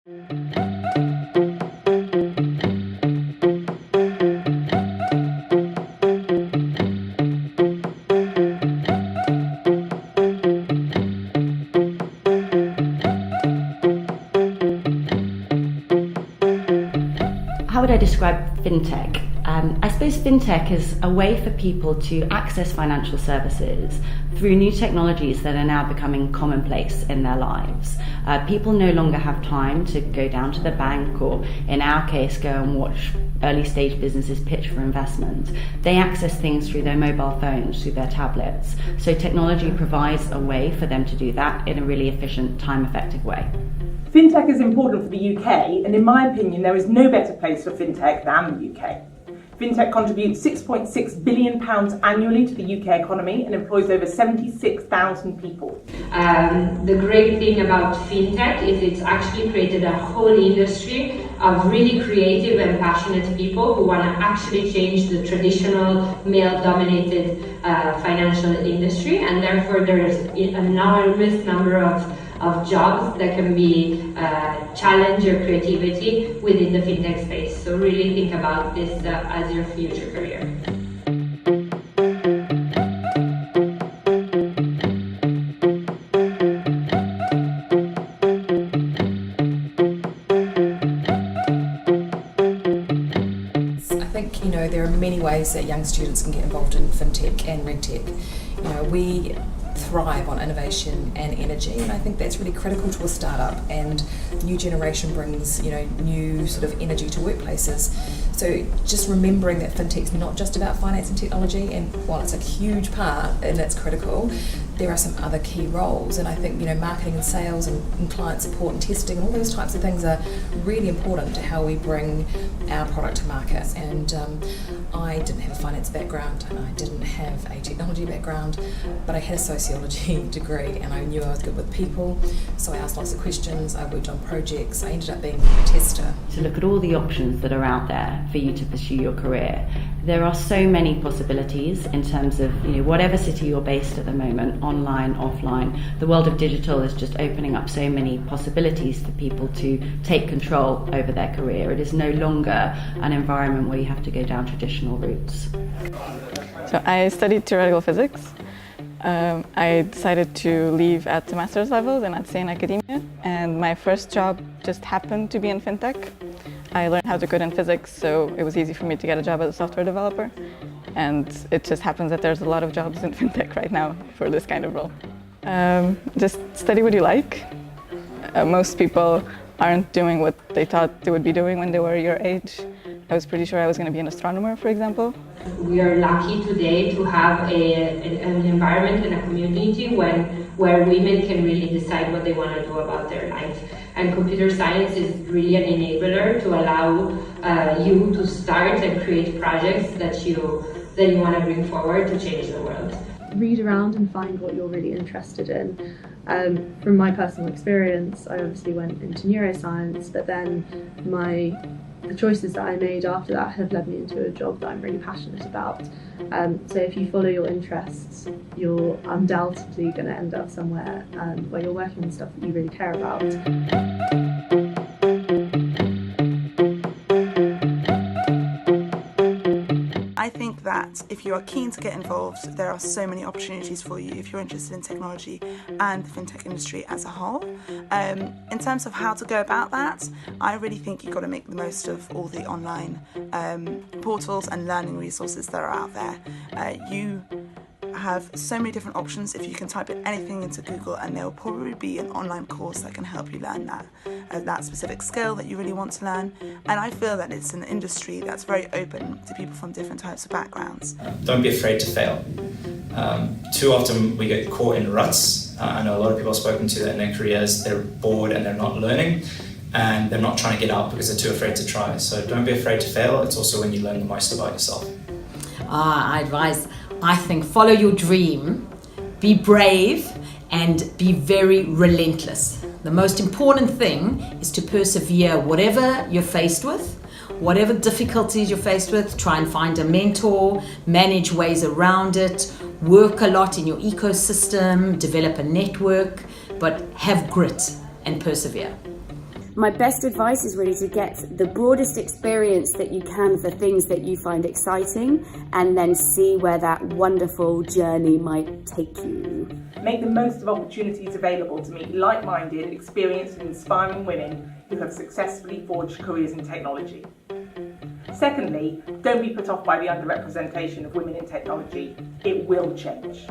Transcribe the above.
How would I describe FinTech? I suppose FinTech is a way for people to access financial services through new technologies that are now becoming commonplace in their lives. People no longer have time to go down to the bank or, in our case, go and watch early stage businesses pitch for investment. They access things through their mobile phones, through their tablets. So technology provides a way for them to do that in a really efficient, time-effective way. FinTech is important for the UK, and in my opinion, there is no better place for FinTech than the UK. FinTech contributes £6.6 billion annually to the UK economy and employs over 76,000 people. The great thing about FinTech is it's actually created a whole industry of really creative and passionate people who want to actually change the traditional male-dominated financial industry, and therefore there's an enormous number of jobs that can be challenge your creativity within the FinTech space. So really think about this as your future career. I think, there are many ways that young students can get involved in FinTech and RegTech. We thrive on innovation and energy, and I think that's really critical to a startup, and new generation brings new sort of energy to workplaces. So just remembering that FinTech's not just about finance and technology, and while it's a huge part and it's critical, there are some other key roles, and I think marketing and sales and client support and testing and all those types of things are really important to how we bring our product to market. And I didn't have a finance background and I didn't have a technology background, but I had a sociology degree and I knew I was good with people, so I asked lots of questions, I worked on projects, I ended up being a tester. To look at all the options that are out there for you to pursue your career. There are so many possibilities in terms of whatever city you're based at the moment, online, offline. The world of digital is just opening up so many possibilities for people to take control over their career. It is no longer an environment where you have to go down traditional routes. So I studied theoretical physics. I decided to leave at the master's level and I'd stay in academia, and my first job just happened to be in FinTech. I learned how to code in physics, so it was easy for me to get a job as a software developer, and it just happens that there's a lot of jobs in FinTech right now for this kind of role. Just study what you like. Most people aren't doing what they thought they would be doing when they were your age. I was pretty sure I was going to be an astronomer, for example. We are lucky today to have an environment and a community where women can really decide what they want to do about their life. And computer science is really an enabler to allow you to start and create projects that you want to bring forward to change the world. Read around and find what you're really interested in. From my personal experience, I obviously went into neuroscience, but then the choices that I made after that have led me into a job that I'm really passionate about. So if you follow your interests, you're undoubtedly going to end up somewhere where you're working on stuff that you really care about. I think that if you are keen to get involved, there are so many opportunities for you if you're interested in technology and the FinTech industry as a whole. In terms of how to go about that, I really think you've got to make the most of all the online portals and learning resources that are out there. You have so many different options. If you can type anything into Google, and there will probably be an online course that can help you learn that specific skill that you really want to learn. And I feel that it's an industry that's very open to people from different types of backgrounds. Don't be afraid to fail. Too often we get caught in ruts. I know a lot of people I've spoken to that in their careers, they're bored and they're not learning, and they're not trying to get out because they're too afraid to try. So don't be afraid to fail. It's also when you learn the most about yourself. I think follow your dream, be brave, and be very relentless. The most important thing is to persevere whatever you're faced with, whatever difficulties you're faced with. Try and find a mentor, manage ways around it, work a lot in your ecosystem, develop a network, but have grit and persevere. My best advice is really to get the broadest experience that you can for things that you find exciting, and then see where that wonderful journey might take you. Make the most of opportunities available to meet like-minded, experienced and inspiring women who have successfully forged careers in technology. Secondly, don't be put off by the underrepresentation of women in technology. It will change.